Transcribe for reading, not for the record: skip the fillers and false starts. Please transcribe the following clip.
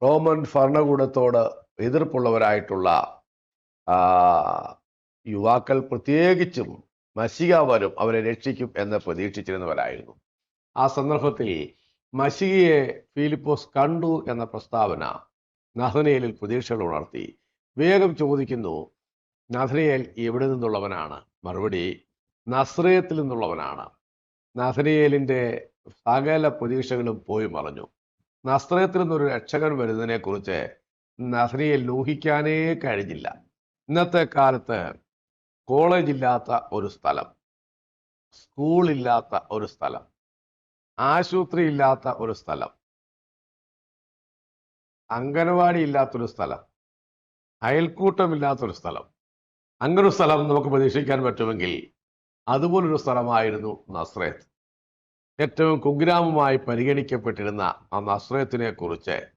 Roman ഭരണകൂടത്തോട് എതിർപ്പുള്ളവരായിട്ടുള്ള ആ, യുവാക്കൾ പ്രത്യേകിച്ചും മശിക വരും അവരെ രക്ഷിക്കും എന്ന് പ്രതീക്ഷിച്ചിരുന്നവരായിരുന്നു. ആ സന്ദർഭത്തിൽ മശികയെ ഫിലിപ്പോസ് കണ്ടു എന്ന പ്രസ്താവന നഥനയേലിൽ പ്രതീക്ഷകൾ ഉണർത്തി. വേഗം ചോദിക്കുന്നു, നഥനയേൽ എവിടെ നിന്നുള്ളവനാണ്? മറുപടി, നസ്രയത്തിൽ നിന്നുള്ളവനാണ്. നഥനയേലിൻ്റെ സകല പ്രതീക്ഷകളും പോയി മറഞ്ഞു. നസ്രയത്തിൽ നിന്നൊരു രക്ഷകൻ വരുന്നതിനെക്കുറിച്ച് നഥനയേൽ ഊഹിക്കാനേ കഴിഞ്ഞില്ല. ഇന്നത്തെ കാലത്ത് കോളേജ് ഇല്ലാത്ത ഒരു സ്ഥലം, സ്കൂളില്ലാത്ത ഒരു സ്ഥലം, ആശുപത്രി ഇല്ലാത്ത ഒരു സ്ഥലം, അംഗനവാടി ഇല്ലാത്തൊരു സ്ഥലം, അയൽക്കൂട്ടമില്ലാത്തൊരു സ്ഥലം, അങ്ങനൊരു സ്ഥലം നമുക്ക് പ്രതീക്ഷിക്കാൻ പറ്റുമെങ്കിൽ അതുപോലൊരു സ്ഥലമായിരുന്നു നസ്രയത്ത്. ഏറ്റവും കുഗ്രാമമായി പരിഗണിക്കപ്പെട്ടിരുന്ന ആ നസ്രയത്തിനെ കുറിച്ച്